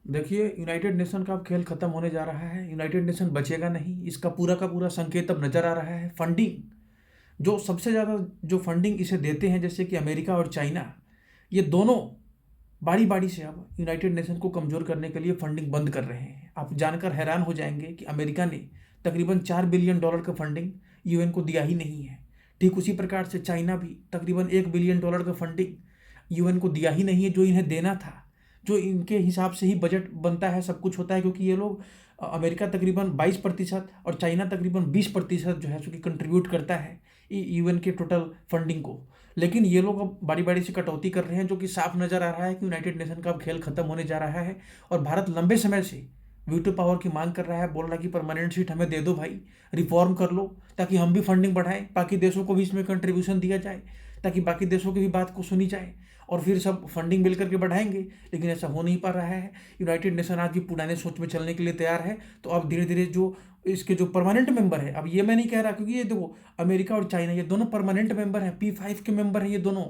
देखिए, United nation का अब खेल खत्म होने जा रहा है। यूनाइटेड नेशन बचेगा नहीं, इसका पूरा का पूरा संकेत अब नजर आ रहा है। फंडिंग, जो सबसे ज़्यादा जो फंडिंग इसे देते हैं, जैसे कि अमेरिका और चाइना, ये दोनों बारी बारी से अब यूनाइटेड नेशन को कमज़ोर करने के लिए फंडिंग बंद कर रहे हैं। आप जानकर हैरान हो जाएंगे कि अमेरिका ने तकरीबन $4 बिलियन का फंडिंग यूएन को दिया ही नहीं है। ठीक उसी प्रकार से चाइना भी तकरीबन $1 बिलियन का फंडिंग यूएन को दिया ही नहीं है, जो इन्हें देना था, जो इनके हिसाब से ही बजट बनता है, सब कुछ होता है। क्योंकि ये लोग, अमेरिका तकरीबन 22% और चाइना तकरीबन 20% जो है चूँकि कंट्रीब्यूट करता है यूएन के टोटल फंडिंग को। लेकिन ये लोग अब बारी बारी से कटौती कर रहे हैं, जो कि साफ नज़र आ रहा है कि यूनाइटेड नेशन का अब खेल खत्म होने जा रहा है। और भारत लंबे समय से वीटो पावर की मांग कर रहा है, बोल रहा है कि परमानेंट सीट हमें दे दो भाई, रिफॉर्म कर लो, ताकि हम भी फंडिंग बढ़ाएं, बाकी देशों को भी इसमें कंट्रीब्यूशन दिया जाए, ताकि बाकी देशों की भी बात को सुनी जाए और फिर सब फंडिंग मिल करके बढ़ाएंगे। लेकिन ऐसा हो नहीं पा रहा है। यूनाइटेड नेशन आज भी पुराने सोच में चलने के लिए तैयार है। तो अब धीरे धीरे जो इसके जो परमानेंट मेंबर है, अब ये मैं नहीं कह रहा, क्योंकि ये देखो, अमेरिका और चाइना ये दोनों परमानेंट मेंबर हैं, P5 के मेंबर हैं ये दोनों,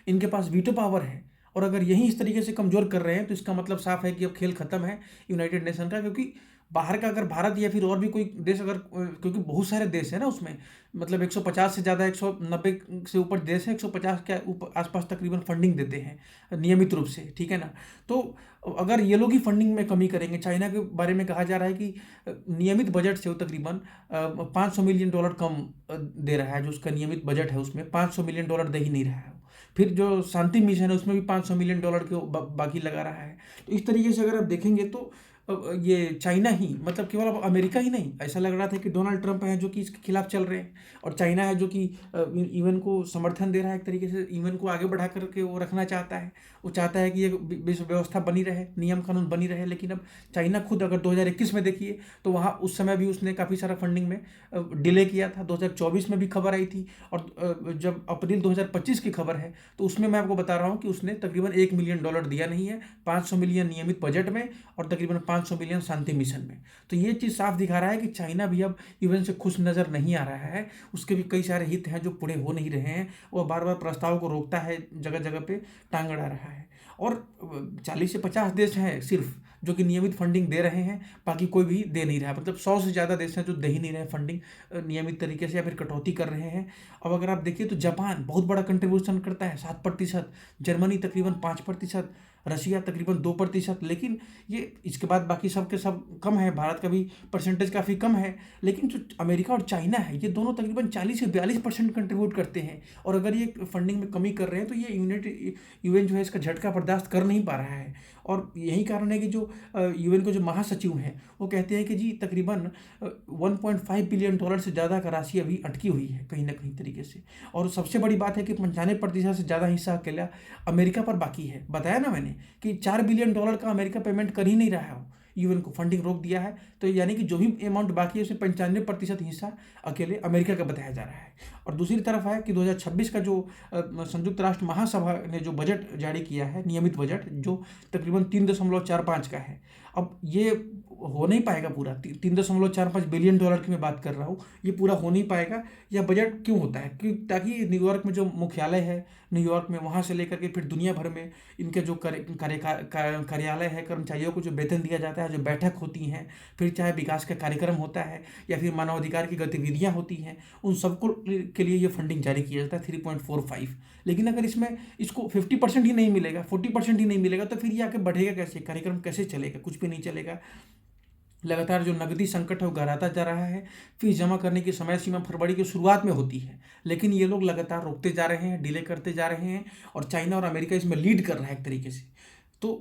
इनके पास वीटो पावर है। और अगर यही इस तरीके से कमज़ोर कर रहे हैं, तो इसका मतलब साफ है कि अब खेल खत्म है यूनाइटेड नेशन का। क्योंकि बाहर का अगर भारत या फिर और भी कोई देश अगर, क्योंकि बहुत सारे देश हैं ना उसमें, मतलब 150 से ज़्यादा, 190 से ऊपर देश है, 150 के ऊपर आसपास तकरीबन फंडिंग देते हैं नियमित रूप से, ठीक है ना। तो अगर ये लोग ही फंडिंग में कमी करेंगे, चाइना के बारे में कहा जा रहा है कि नियमित बजट से वो तकरीबन $500 मिलियन कम दे रहा है। जो उसका नियमित बजट है उसमें $500 मिलियन दे ही नहीं रहा है। फिर जो शांति मिशन है उसमें भी $500 मिलियन के बाकी लगा रहा है। तो इस तरीके से अगर आप देखेंगे तो ये चाइना ही, मतलब केवल अब अमेरिका ही नहीं, ऐसा लग रहा था कि डोनाल्ड ट्रंप हैं जो कि इसके खिलाफ चल रहे हैं, और चाइना है जो कि यूएन को समर्थन दे रहा है, एक तरीके से यूएन को आगे बढ़ा करके वो रखना चाहता है। वो चाहता है कि ये विश्व व्यवस्था बनी रहे, नियम कानून बनी रहे। लेकिन अब चाइना खुद, अगर 2021 में देखिए तो वहाँ उस समय भी उसने काफ़ी सारा फंडिंग में डिले किया था। 2024 में भी खबर आई थी, और जब अप्रैल 2025 की खबर है तो उसमें मैं आपको बता रहा हूँ कि उसने तकरीबन $1 मिलियन दिया नहीं है, 500 मिलियन नियमित बजट में और तकरीबन 500 मिलियन शांति मिशन में। तो ये चीज़ साफ दिखा रहा है कि चाइना भी अब यूएन से खुश नज़र नहीं आ रहा है। उसके भी कई सारे हित हैं जो पूरे हो नहीं रहे हैं। वो बार बार प्रस्ताव को रोकता है, जगह जगह पे टांग अड़ा रहा है। और 40 से 50 देश हैं सिर्फ जो कि नियमित फंडिंग दे रहे हैं, बाकी कोई भी दे नहीं रहा। मतलब 100 से ज़्यादा देश हैं जो दे ही नहीं रहे फंडिंग नियमित तरीके से, या फिर कटौती कर रहे हैं। अब अगर आप देखिए तो जापान बहुत बड़ा कंट्रीब्यूशन करता है, 7%, जर्मनी तकरीबन 5%, रशिया तकरीबन 2%। लेकिन ये इसके बाद बाकी सब के सब कम है, भारत का भी परसेंटेज काफ़ी कम है। लेकिन जो अमेरिका और चाइना है, ये दोनों तकरीबन 40 से 42% कंट्रीब्यूट करते हैं। और अगर ये फंडिंग में कमी कर रहे हैं तो ये यूएन जो है इसका झटका बर्दाश्त कर नहीं पा रहा है। और यही कारण है कि जो यूएन के जो महासचिव हैं वो कहते हैं कि जी तकरीबन $1.5 बिलियन से ज़्यादा का राशि अभी अटकी हुई है कहीं ना कहीं तरीके से। और सबसे बड़ी बात है कि 95% से ज़्यादा हिस्सा अकेला अमेरिका पर बाकी है। बताया ना मैंने कि $4 बिलियन का अमेरिका पेमेंट कर ही नहीं रहा है, यूएन को फंडिंग रोक दिया है। तो यानी कि जो भी अमाउंट बाकी है उसमें 95% हिस्सा अकेले अमेरिका का बताया जा रहा है। और दूसरी तरफ है कि 2026 का जो संयुक्त राष्ट्र महासभा ने जो बजट जारी किया है, नियमित बजट, जो तकरीबन 3.45 का है। अब ये हो नहीं पाएगा पूरा, $3.45 बिलियन की मैं बात कर रहा हूँ, ये पूरा हो नहीं पाएगा। यह बजट क्यों होता है कि ताकि न्यूयॉर्क में जो मुख्यालय है, न्यूयॉर्क में, वहाँ से लेकर के फिर दुनिया भर में इनके जो कार्यालय है, कर्मचारियों को जो वेतन दिया जाता है, जो बैठक होती हैं, फिर चाहे विकास का कार्यक्रम होता है या फिर मानवाधिकार की गतिविधियाँ होती हैं, उन सबको के लिए ये फंडिंग जारी किया जाता है 3.45। लेकिन अगर इसमें इसको 50% ही नहीं मिलेगा, 40% ही नहीं मिलेगा, तो फिर ये आगे बढ़ेगा कैसे, कार्यक्रम कैसे चलेगा, कुछ भी नहीं चलेगा। लगातार जो नकदी संकट है वो गहराता जा रहा है। फीस जमा करने की समय सीमा फरवरी की शुरुआत में होती है, लेकिन ये लोग लगातार रोकते जा रहे हैं, डिले करते जा रहे हैं, और चाइना और अमेरिका इसमें लीड कर रहा है एक तरीके से। तो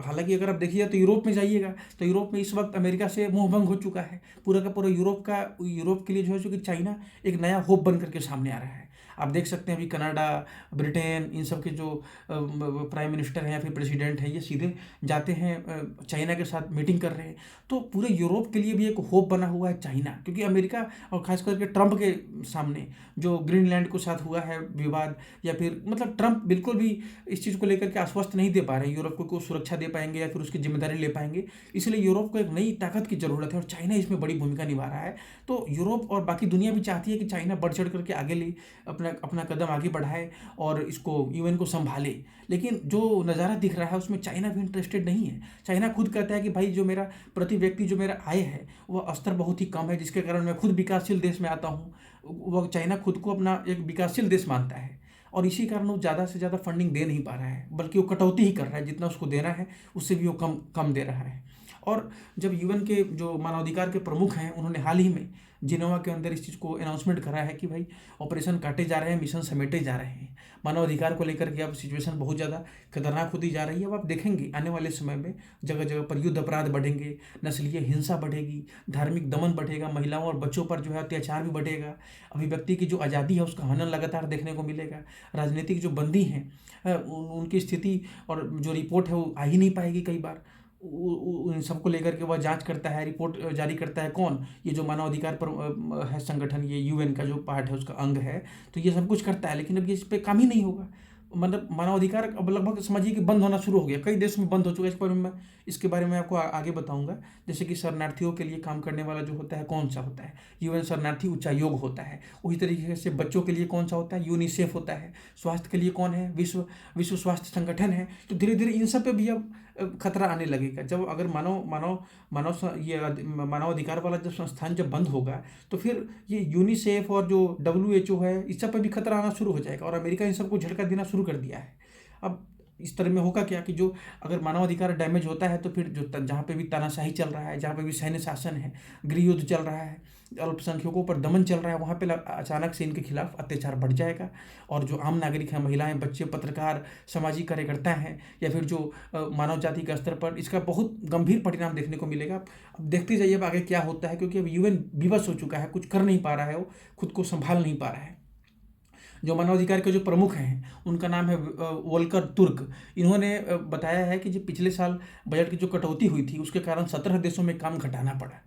हालांकि अगर आप देखिए तो यूरोप में जाइएगा तो यूरोप में इस वक्त अमेरिका से मोहभंग हो चुका है पूरा का पूरा। यूरोप के लिए जो है, कि चाइना एक नया होप बन करके सामने आ रहा है। आप देख सकते हैं अभी कनाडा, ब्रिटेन, इन सब के जो प्राइम मिनिस्टर हैं या फिर प्रेसिडेंट हैं, ये सीधे जाते हैं चाइना के साथ मीटिंग कर रहे हैं। तो पूरे यूरोप के लिए भी एक होप बना हुआ है चाइना, क्योंकि अमेरिका और खास करके ट्रंप के सामने जो ग्रीनलैंड के साथ हुआ है विवाद, या फिर मतलब ट्रंप बिल्कुल भी इस चीज़ को लेकर के आश्वस्त नहीं दे पा रहे हैं यूरोप को सुरक्षा दे पाएंगे या फिर उसकी जिम्मेदारी ले पाएंगे। इसलिए यूरोप को एक नई ताकत की जरूरत है, और चाइना इसमें बड़ी भूमिका निभा रहा है। तो यूरोप और बाकी दुनिया भी चाहती है कि चाइना बढ़ चढ़ करके आगे ले अपने अपना अपना कदम आगे बढ़ाए और इसको यूएन को संभाले। लेकिन जो नज़ारा दिख रहा है उसमें चाइना भी इंटरेस्टेड नहीं है। चाइना खुद कहता है कि भाई जो मेरा प्रति व्यक्ति जो मेरा आय है वह स्तर बहुत ही कम है, जिसके कारण मैं खुद विकासशील देश में आता हूँ। वह चाइना खुद को अपना एक विकासशील देश मानता है और इसी कारण वो ज़्यादा से ज़्यादा फंडिंग दे नहीं पा रहा है, बल्कि वो कटौती ही कर रहा है। जितना उसको देना है उससे भी वो कम कम दे रहा है। और जब यूएन के जो मानवाधिकार के प्रमुख हैं उन्होंने हाल ही में जिनेवा के अंदर इस चीज़ को अनाउंसमेंट करा है कि भाई ऑपरेशन काटे जा रहे हैं, मिशन समेटे जा रहे हैं। मानवाधिकार को लेकर के अब सिचुएशन बहुत ज़्यादा खतरनाक होती जा रही है। अब आप देखेंगे आने वाले समय में जगह जगह पर युद्ध अपराध बढ़ेंगे, नस्लीय हिंसा बढ़ेगी, धार्मिक दमन बढ़ेगा, महिलाओं और बच्चों पर जो है अत्याचार भी बढ़ेगा, अभिव्यक्ति की जो आज़ादी है उसका हनन लगातार देखने को मिलेगा, राजनीतिक जो बंदी हैं उनकी स्थिति और जो रिपोर्ट है वो आ ही नहीं पाएगी। कई बार उन सबको लेकर के वह जांच करता है, रिपोर्ट जारी करता है कौन? ये जो मानवाधिकार पर है संगठन, ये यूएन का जो पार्ट है उसका अंग है, तो ये सब कुछ करता है। लेकिन अब ये इस पे काम ही नहीं होगा। मतलब मानवाधिकार अब लगभग समझिए कि बंद होना शुरू हो गया, कई देशों में बंद हो चुका है। इसके बारे में आपको आगे बताऊंगा। जैसे कि शरणार्थियों के लिए काम करने वाला जो होता है कौन सा होता है? यूएन शरणार्थी उच्चायोग होता है। उसी तरीके से बच्चों के लिए कौन सा होता है? यूनिसेफ होता है। स्वास्थ्य के लिए कौन है? विश्व विश्व स्वास्थ्य संगठन है। तो धीरे धीरे इन सब पे भी अब खतरा आने लगेगा। जब अगर ये मानवाधिकार वाला जब संस्थान जब बंद होगा तो फिर ये यूनिसेफ और जो WHO है इस सब पे भी खतरा आना शुरू हो जाएगा। और अमेरिका इन सबको झटका देना शुरू कर दिया है। अब इस तरह में होगा क्या कि जो अगर मानवाधिकार डैमेज होता है तो फिर जो जहाँ पे भी तानाशाही चल रहा है, जहाँ पे भी सैन्य शासन है, गृह युद्ध चल रहा है, अल्पसंख्यकों पर दमन चल रहा है, वहाँ पे अचानक से इनके खिलाफ अत्याचार बढ़ जाएगा। और जो आम नागरिक हैं, महिलाएं, बच्चे, पत्रकार, सामाजिक कार्यकर्ता हैं या फिर जो मानव जाति के स्तर पर इसका बहुत गंभीर परिणाम देखने को मिलेगा। अब देखते जाइए अब आगे क्या होता है, क्योंकि अब यूएन विवश हो चुका है, कुछ कर नहीं पा रहा है, वो खुद को संभाल नहीं पा रहा है। जो मानवाधिकार के जो प्रमुख हैं उनका नाम है वोल्कर तुर्क। इन्होंने बताया है कि जो पिछले साल बजट की जो कटौती हुई थी उसके कारण 17 देशों में काम घटाना पड़ा।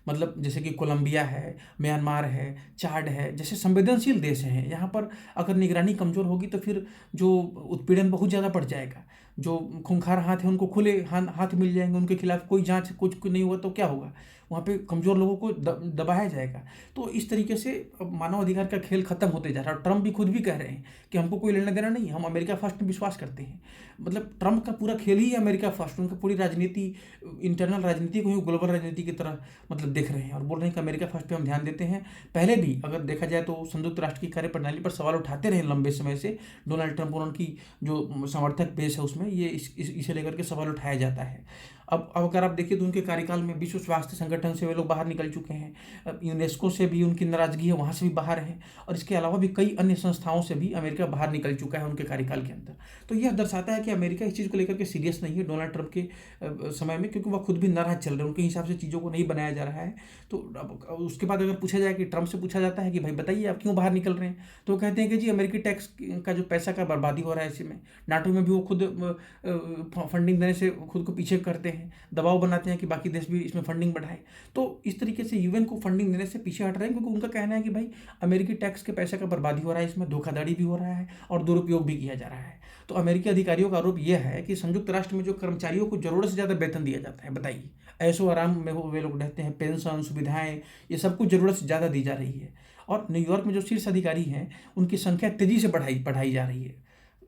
मतलब जैसे कि कोलंबिया है, म्यांमार है, चाड है, जैसे संवेदनशील देश हैं, यहाँ पर अगर निगरानी कमज़ोर होगी तो फिर जो उत्पीड़न बहुत ज़्यादा बढ़ जाएगा। जो खूंखार हाथ हैं उनको खुले हाथ मिल जाएंगे, उनके खिलाफ कोई जांच कुछ नहीं हुआ तो क्या होगा? वहाँ पे कमज़ोर लोगों को दबाया जाएगा। तो इस तरीके से मानवाधिकार का खेल खत्म होते जा रहा है। ट्रम्प भी खुद भी कह रहे हैं कि हमको कोई लेना देना नहीं, हम अमेरिका फर्स्ट में विश्वास करते हैं। मतलब ट्रम्प का पूरा खेल ही अमेरिका फर्स्ट, उनकी पूरी राजनीति इंटरनल राजनीति को ही ग्लोबल राजनीति की तरह मतलब देख रहे हैं और बोल रहे हैं कि अमेरिका फर्स्ट पे हम ध्यान देते हैं। पहले भी अगर देखा जाए तो संयुक्त राष्ट्र की कार्यप्रणाली पर सवाल उठाते रहे लंबे समय से डोनाल्ड ट्रंप और उनकी जो समर्थक बेस है उसमें ये इसे लेकर के सवाल उठाया जाता है। अब अगर आप देखिए तो उनके कार्यकाल में विश्व स्वास्थ्य संगठन से वे लोग बाहर निकल चुके हैं, यूनेस्को से भी उनकी नाराजगी है, वहाँ से भी बाहर हैं, और इसके अलावा भी कई अन्य संस्थाओं से भी अमेरिका बाहर निकल चुका है उनके कार्यकाल के अंदर। तो यह दर्शाता है कि अमेरिका इस चीज़ को लेकर के सीरियस नहीं है डोनाल्ड ट्रंप के समय में, क्योंकि वह खुद भी नाराज चल रहे हैं, उनके हिसाब से चीज़ों को नहीं बनाया जा रहा है। तो उसके बाद अगर पूछा जाए कि ट्रंप से पूछा जाता है कि भाई बताइए आप क्यों बाहर निकल रहे हैं, तो वो कहते हैं कि जी अमेरिकी टैक्स का जो पैसा का बर्बादी हो रहा है इसमें, नाटो में भी वो खुद फंडिंग देने से खुद को पीछे करते हैं, दबाव बनाते हैं कि बाकी देश भी इसमें फंडिंग बढ़ाए। तो इस तरीके से यूएन को फंडिंग देने से पीछे हट रहे हैं, क्योंकि उनका कहना है कि भाई अमेरिकी टैक्स के पैसे का बर्बादी हो रहा है, इसमें धोखाधड़ी भी हो रहा है और दुरुपयोग भी किया जा रहा है। तो अमेरिकी अधिकारियों का आरोप यह है कि संयुक्त राष्ट्र में जो कर्मचारियों को जरूरत से ज़्यादा वेतन दिया जाता है, बताइए ऐशो आराम में वे लोग रहते हैं, पेंशन सुविधाएं ये सब कुछ ज़रूरत से ज़्यादा दी जा रही है। और न्यूयॉर्क में जो शीर्ष अधिकारी हैं उनकी संख्या तेज़ी से बढ़ाई जा रही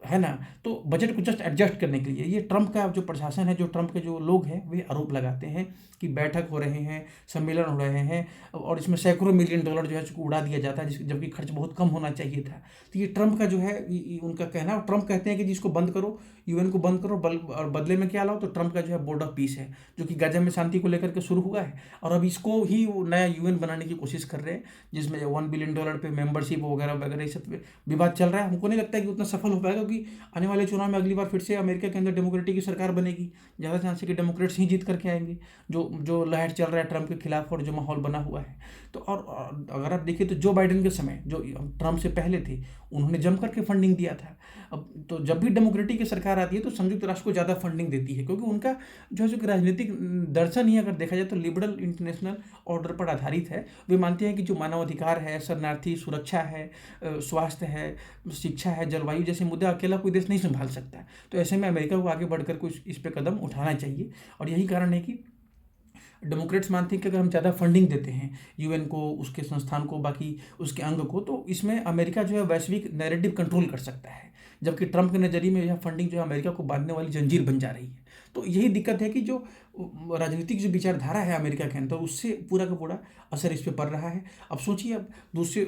है ना। तो बजट को जस्ट एडजस्ट करने के लिए ये ट्रंप का जो प्रशासन है, जो ट्रंप के जो लोग हैं वे आरोप लगाते हैं कि बैठक हो रहे हैं, सम्मेलन हो रहे हैं और इसमें सैकड़ों मिलियन डॉलर जो है उसको उड़ा दिया जाता है, जबकि खर्च बहुत कम होना चाहिए था। तो ये ट्रंप का जो है उनका कहना, और ट्रंप कहते हैं कि जिसको बंद करो, यूएन को बंद करो, और बदले में क्या लाओ, तो ट्रंप का जो है बोर्ड ऑफ पीस है जो कि गाजा में शांति को लेकर के शुरू हुआ है और अब इसको ही वो नया यूएन बनाने की कोशिश कर रहे हैं, जिसमें $1 बिलियन पे मेंबरशिप वगैरह वगैरह ये सब विवाद चल रहा है। हमको नहीं लगता है कि उतना सफल हो पाएगा, क्योंकि आने वाले चुनाव में अगली बार फिर से अमेरिका के अंदर डेमोक्रेटिक की सरकार बनेगी, ज़्यादा चांस है कि डेमोक्रेट्स ही जीत करके आएंगे। जो लहर चल रहा है ट्रंप के खिलाफ और जो माहौल बना हुआ है, तो और अगर आप देखिए तो जो बाइडेन के समय जो ट्रंप से पहले थे उन्होंने जम करके फंडिंग दिया था। अब तो जब भी डेमोक्रेटिक की सरकार आती है तो संयुक्त राष्ट्र को ज़्यादा फंडिंग देती है, क्योंकि उनका जो राजनीतिक दर्शन ही अगर देखा जाए तो लिबरल इंटरनेशनल ऑर्डर पर आधारित है। वे मानते हैं कि जो मानवाधिकार है, शरणार्थी सुरक्षा है, स्वास्थ्य है, शिक्षा है, जलवायु जैसे मुद्दे अकेला कोई देश नहीं संभाल सकता। तो ऐसे में अमेरिका को आगे बढ़कर कुछ इस पर कदम उठाना चाहिए और यही कारण है कि डेमोक्रेट्स मानते हैं कि अगर हम ज़्यादा फंडिंग देते हैं यूएन को, उसके संस्थान को, बाकी उसके अंग को, तो इसमें अमेरिका जो है वैश्विक नैरेटिव कंट्रोल कर सकता है। जबकि ट्रंप के नज़रिए में यह फंडिंग जो है अमेरिका को बांधने वाली जंजीर बन जा रही है। तो यही दिक्कत है कि जो राजनीतिक जो विचारधारा है अमेरिका के अंदर, उससे पूरा का पूरा असर इस पे पड़ रहा है। अब सोचिए, अब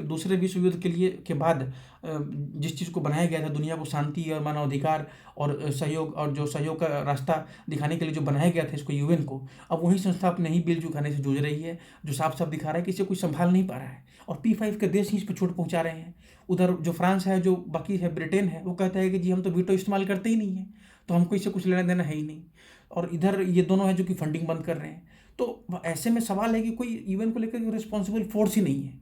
दूसरे विश्व युद्ध के बाद जिस चीज़ को बनाया गया था, दुनिया को शांति और मानवाधिकार और सहयोग, और जो सहयोग का रास्ता दिखाने के लिए जो बनाया गया था इसको, यूएन को, अब वही संस्था अपने ही बिल चुकाने से जूझ रही है, जो साफ साफ दिखा रहा है कि इसे कोई संभाल नहीं पा रहा है। और P5 के देश ही इस पर चोट पहुंचा रहे हैं। उधर जो फ्रांस है, जो बाकी है ब्रिटेन है, वो कहता है कि जी हम तो वीटो इस्तेमाल करते ही नहीं है, तो हमको इससे कुछ लेना देना है ही नहीं। और इधर ये दोनों है जो कि फंडिंग बंद कर रहे हैं। तो ऐसे में सवाल है कि कोई यूएन को लेकर रिस्पॉन्सिबल फोर्स ही नहीं है।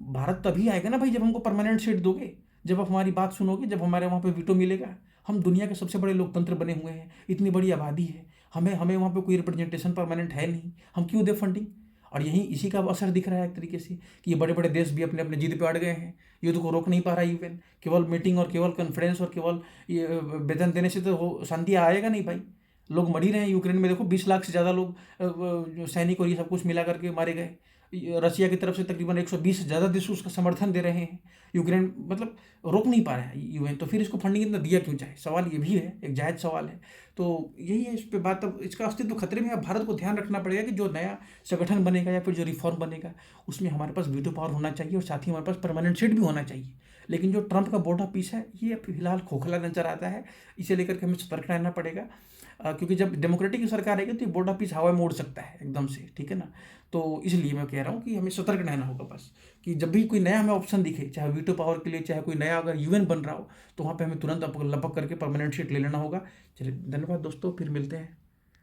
भारत तभी आएगा ना भाई जब हमको परमानेंट सीट दोगे, जब आप हमारी बात सुनोगे, जब हमारे वहाँ पे वीटो मिलेगा। हम दुनिया के सबसे बड़े लोकतंत्र बने हुए हैं, इतनी बड़ी आबादी है, हमें हमें वहाँ पे कोई रिप्रेजेंटेशन परमानेंट है नहीं, हम क्यों दे फंडिंग? और यही इसी का असर दिख रहा है एक तरीके से कि ये बड़े बड़े देश भी अपने अपने जिद पे अड़ गए हैं। युद्ध को रोक नहीं पा रहा यूएन। केवल मीटिंग और केवल कॉन्फ्रेंस और केवल ये वेतन देने से तो वो शांति आएगा नहीं भाई। लोग मर ही रहे हैं यूक्रेन में। देखो 20 लाख से ज़्यादा लोग जो सैनिक और ये सब कुछ मिला करके मारे गए। रसिया की तरफ से तकरीबन 120 से ज़्यादा देश उसका समर्थन दे रहे हैं। यूक्रेन मतलब रोक नहीं पा रहा है यूएन, तो फिर इसको फंडिंग इतना दिया क्यों जाए? सवाल ये भी है, एक जायज़ सवाल है। तो यही है इस पे बात। अब इसका अस्तित्व खतरे में है। अब भारत को ध्यान रखना पड़ेगा कि जो नया संगठन बनेगा या फिर जो रिफॉर्म बनेगा, उसमें हमारे पास वीटो पावर होना चाहिए और साथ ही हमारे पास परमानेंट सीट भी होना चाहिए। लेकिन जो ट्रंप का बोर्ड ऑफ पीस है, ये फिलहाल खोखला नजर आता है। इसे लेकर के हमें सतर्क रहना पड़ेगा, क्योंकि जब डेमोक्रेटिक की सरकार आएगी तो ये बोर्ड ऑफ पीस हवा में उड़ सकता है एकदम से, ठीक है ना। तो इसलिए मैं कह रहा हूँ कि हमें सतर्क रहना होगा बस, कि जब भी कोई नया हमें ऑप्शन दिखे, चाहे वीटो पावर के लिए, चाहे कोई नया अगर यूएन बन रहा हो, तो वहाँ पे हमें तुरंत लपक करके परमानेंट सीट ले लेना होगा। चलिए, धन्यवाद दोस्तों, फिर मिलते हैं।